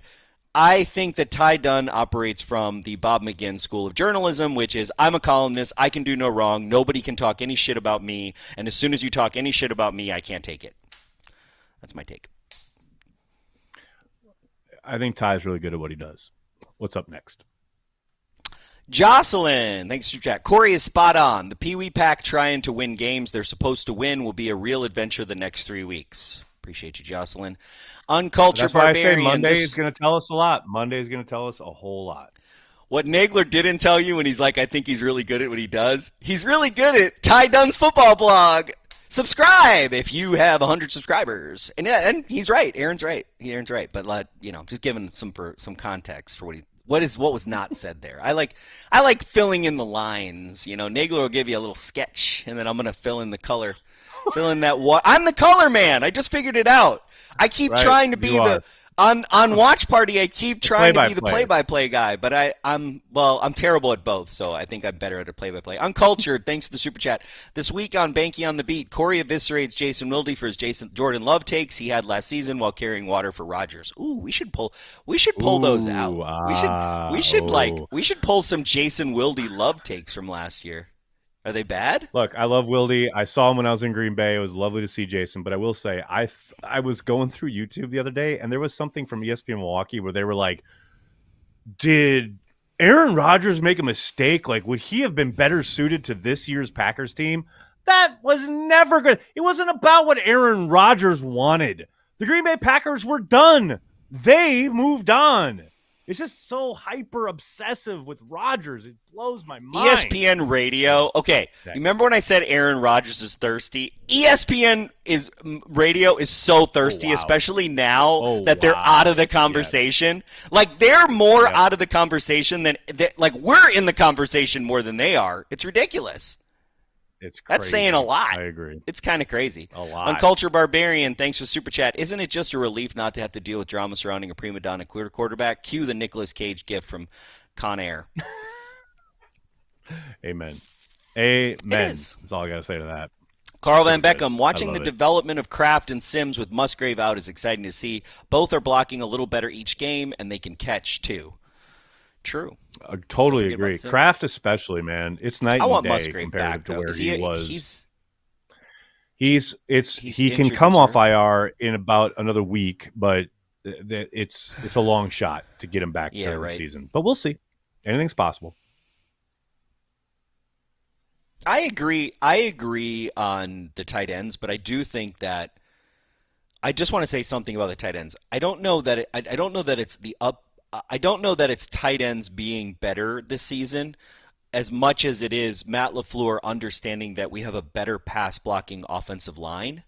I think that Ty Dunn operates from the Bob McGinn School of Journalism, which is, I'm a columnist, I can do no wrong, nobody can talk any shit about me, and as soon as you talk any shit about me, I can't take it. That's my take. I think Ty's really good at what he does. What's up next? Jocelyn, thanks for chat. Corey is spot on. The Pee Wee Pack trying to win games they're supposed to win will be a real adventure the next 3 weeks. Appreciate you, Jocelyn. Uncultured That's why Barbarian. I say Monday is going to tell us a lot. Monday is going to tell us a whole lot. What Nagler didn't tell you when he's like, I think he's really good at what he does, he's really good at Ty Dunn's football blog. Subscribe if you have 100 subscribers. And he's right. Aaron's right. Aaron's right. But just giving some context for what was not said there. I like filling in the lines. Nagler will give you a little sketch, and then I'm gonna fill in the color. Fill in that what? I'm the color man. I just figured it out. I keep trying to be on Watch Party. I keep trying to be the play-by-play guy, but I'm terrible at both. So I think I'm better at a play-by-play. Uncultured. Thanks for the super chat. This week on Behnke on the Beat, Corey eviscerates Jason Wilde for his Jordan Love takes he had last season while carrying water for Rodgers. Ooh, we should pull those out. We should pull some Jason Wilde Love takes from last year. Are they bad? Look, I love Wilde. I saw him when I was in Green Bay. It was lovely to see Jason. But I will say, I was going through YouTube the other day, and there was something from ESPN Milwaukee where they were like, did Aaron Rodgers make a mistake? Like, would he have been better suited to this year's Packers team? That was never good. It wasn't about what Aaron Rodgers wanted. The Green Bay Packers were done. They moved on. It's just so hyper obsessive with Rodgers. It blows my mind. ESPN radio. Okay. You remember when I said Aaron Rodgers is thirsty? ESPN radio is so thirsty, especially now that they're out of the conversation. Yes. Like they're more out of the conversation than we're in the conversation more than they are. It's ridiculous. It's crazy. That's saying a lot. I agree. It's kind of crazy. A lot. Uncultured Barbarian, thanks for Super Chat. Isn't it just a relief not to have to deal with drama surrounding a prima donna quarterback? Cue the Nicolas Cage gift from Con Air. Amen. Amen. That's all I got to say to that. Carl Van Beckham, watching the development of Kraft and Sims with Musgrave out is exciting to see. Both are blocking a little better each game, and they can catch, too. True. I totally agree. Kraft especially, man. It's night and day Musgrave compared to where he was. He can come off IR in about another week, but it's a long shot to get him back during the season. But we'll see. Anything's possible. I agree on the tight ends, but I do think that I just want to say something about the tight ends. I don't know that it's tight ends being better this season as much as it is Matt LaFleur understanding that we have a better pass blocking offensive line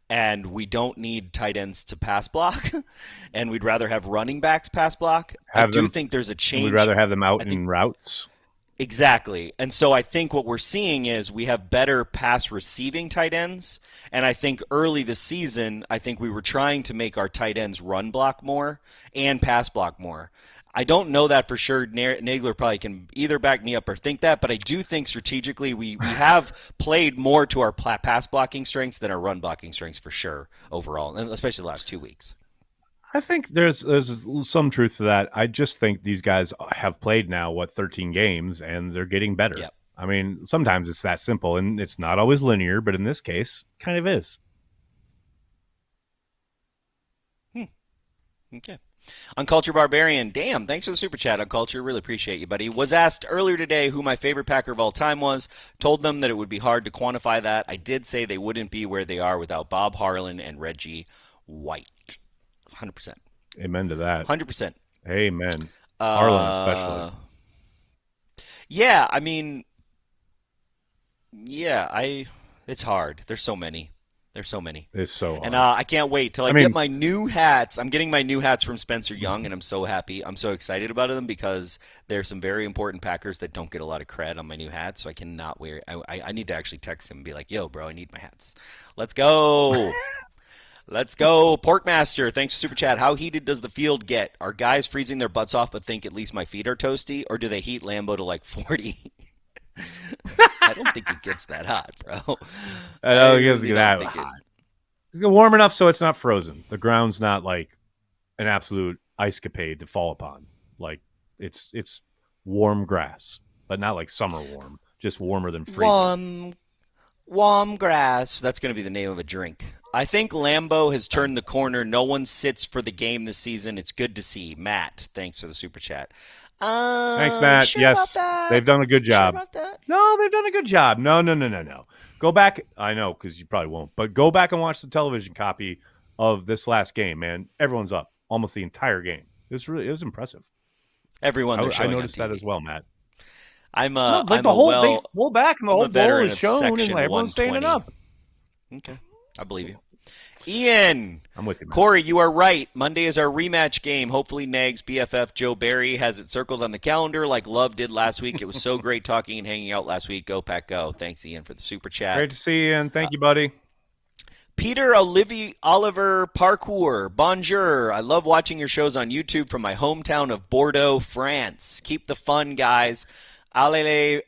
and we don't need tight ends to pass block and we'd rather have running backs pass block. I do think there's a change. We'd rather have them out in routes. Exactly. And so I think what we're seeing is we have better pass receiving tight ends. And I think early this season, I think we were trying to make our tight ends run block more and pass block more. I don't know that for sure. Nagler probably can either back me up or think that, but I do think strategically we have played more to our pass blocking strengths than our run blocking strengths for sure overall, and especially the last 2 weeks. I think there's some truth to that. I just think these guys have played now, 13 games, and they're getting better. Yep. I mean, sometimes it's that simple, and it's not always linear, but in this case, kind of is. Okay. Uncultured Barbarian, damn, thanks for the super chat, Uncultured. Really appreciate you, buddy. Was asked earlier today who my favorite Packer of all time was. Told them that it would be hard to quantify that. I did say they wouldn't be where they are without Bob Harlan and Reggie White. 100%. Amen to that. 100%. Amen. Harlan especially. Yeah, I mean, it's hard. There's so many. It's so hard. And I can't wait till I get my new hats. I'm getting my new hats from Spencer Young, and I'm so happy. I'm so excited about them because there's some very important Packers that don't get a lot of cred on my new hats, so I cannot wear. I need to actually text him and be like, yo, bro, I need my hats. Let's go. Let's go. Porkmaster, thanks for Super Chat. How heated does the field get? Are guys freezing their butts off but think at least my feet are toasty, or do they heat Lambeau to like 40? I don't think it gets that hot, bro. I don't think it gets that hot. It's warm enough so it's not frozen. The ground's not like an absolute ice capade to fall upon. Like it's warm grass, but not like summer warm. Just warmer than freezing. Warm grass. That's going to be the name of a drink. I think Lambeau has turned the corner. No one sits for the game this season. It's good to see. Matt, thanks for the super chat. Thanks, Matt. Sure yes, they've done a good job. Sure about that? No, they've done a good job. No. Go back. I know, because you probably won't. But go back and watch the television copy of this last game, man. Everyone's up almost the entire game. It was impressive. Everyone. I noticed that as well, Matt. They pull back and the whole ball is shown, and everyone's standing up. Okay, I believe you. Ian. I'm with you, man. Corey, you are right. Monday is our rematch game. Hopefully Nags BFF Joe Barry has it circled on the calendar like Love did last week. It was so great talking and hanging out last week. Go Pack Go. Thanks, Ian, for the super chat. Great to see you, Ian. Thank you, buddy. Peter Oliver Parkour. Bonjour. I love watching your shows on YouTube from my hometown of Bordeaux, France. Keep the fun, guys. Allez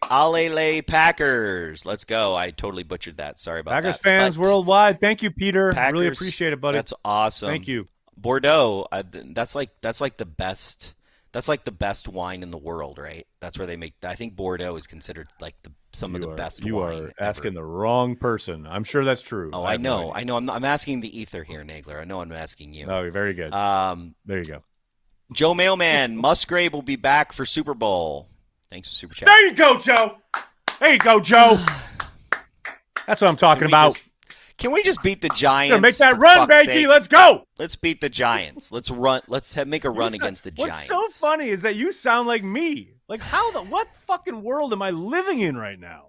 Packers. Let's go. I totally butchered that. Sorry about Packers that. fans worldwide. Thank you, Peter. Packers, really appreciate it, buddy. That's awesome. Thank you. Bordeaux, that's like the best. That's like the best wine in the world, right? That's where they make. I think Bordeaux is considered like some of the best wine. You are asking the wrong person. I'm sure that's true. Oh, I know. I'm asking the ether here, Nagler. I know I'm asking you. Oh, very good. There you go. Joe Mailman, Musgrave will be back for Super Bowl. Thanks for super chat. There you go, Joe. That's what I'm talking about. Can we just beat the Giants? Make that run, Behnke. Let's go. Let's beat the Giants. Let's run. Make a run against the Giants. What's so funny is that you sound like me. Like what fucking world am I living in right now?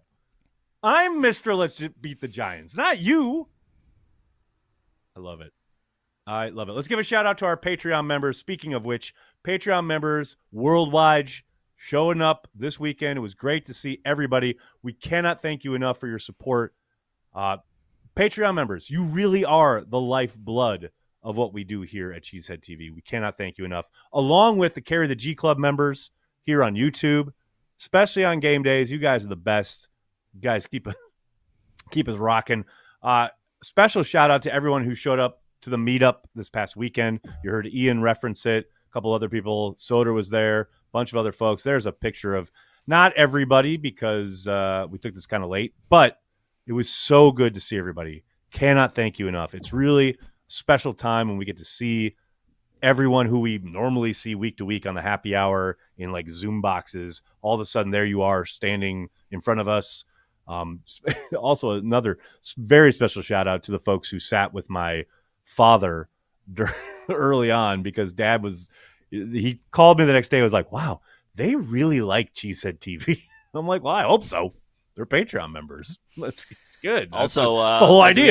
I'm Mr. Let's beat the Giants, not you. I love it. Let's give a shout out to our Patreon members. Speaking of which, Patreon members worldwide showing up this weekend. It was great to see everybody. We cannot thank you enough for your support. Patreon members, you really are the lifeblood of what we do here at Cheesehead TV. We cannot thank you enough. Along with the Carry the G Club members here on YouTube, especially on game days. You guys are the best. You guys keep us rocking. Special shout out to everyone who showed up to the meetup this past weekend. You heard Ian reference it. A couple other people. Soder was there. Bunch of other folks. There's a picture of not everybody because we took this kind of late, but it was so good to see everybody. Cannot thank you enough. It's really a special time when we get to see everyone who we normally see week to week on the happy hour in like Zoom boxes. All of a sudden, there you are standing in front of us. Also, another very special shout out to the folks who sat with my father early on because Dad was. He called me the next day. I was like, wow, they really like Cheesehead TV. I'm like, well, I hope so. They're Patreon members. It's good. Also, that's the whole idea.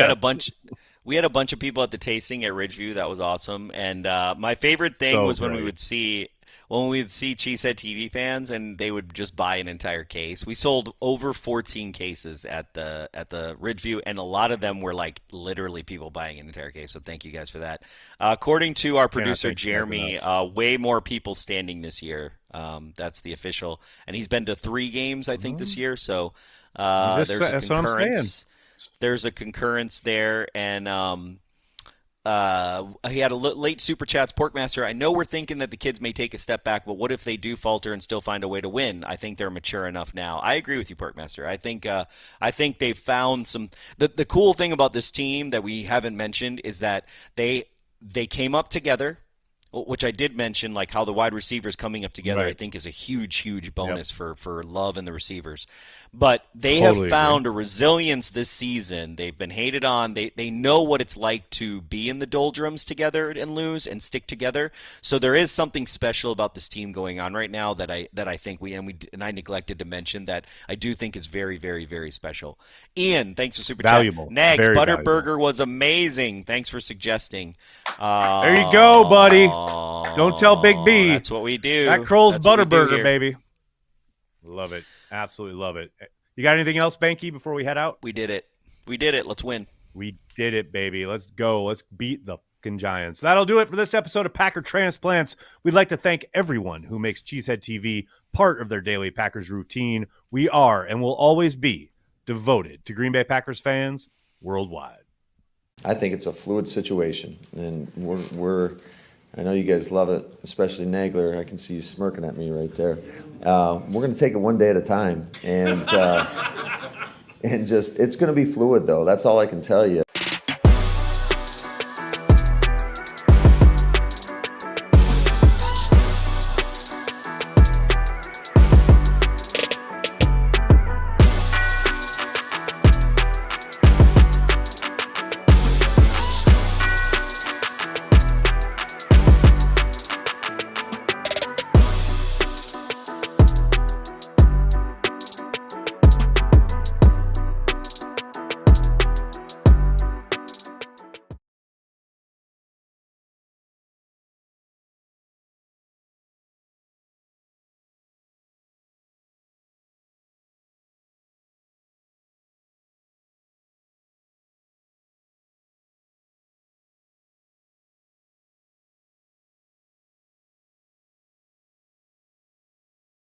We had a bunch of people at the tasting at Ridgeview. That was awesome. And my favorite thing was when we would see when we'd see Cheesehead TV fans and they would just buy an entire case. We sold over 14 cases at the Ridgeview, and a lot of them were like literally people buying an entire case. So thank you guys for that. According to our producer Jeremy, way more people standing this year. That's the official, and he's been to 3 games I think this year. So there's a concurrence. There's a concurrence there, and he had a late super chats. Porkmaster, I know we're thinking that the kids may take a step back, but what if they do falter and still find a way to win? I think they're mature enough now. I agree with you, Porkmaster. I think they've found some. The cool thing about this team that we haven't mentioned is that they came up together, which I did mention, like how the wide receivers coming up together, I think is a huge bonus for Love and the receivers. But they have found a resilience this season. They've been hated on. They know what it's like to be in the doldrums together and lose and stick together. So there is something special about this team going on right now that I think I neglected to mention that I do think is very, very, very special. Ian, thanks for super valuable. Chat. Nags, very Butterburger valuable. was amazing. Thanks for suggesting. There you go, buddy. Don't tell Big B. That's what we do. That Kroll's That's what we do Butterburger, here. baby. Love it. Absolutely love it. You got anything else, Behnke, before we head out? We did it. Let's win. We did it, baby. Let's go. Let's beat the fucking Giants. That'll do it for this episode of Packer Transplants. We'd like to thank everyone who makes Cheesehead TV part of their daily Packers routine. We are and will always be devoted to Green Bay Packers fans worldwide. I think it's a fluid situation, and I know you guys love it, especially Nagler. I can see you smirking at me right there. We're going to take it one day at a time, and just it's going to be fluid, though. That's all I can tell you.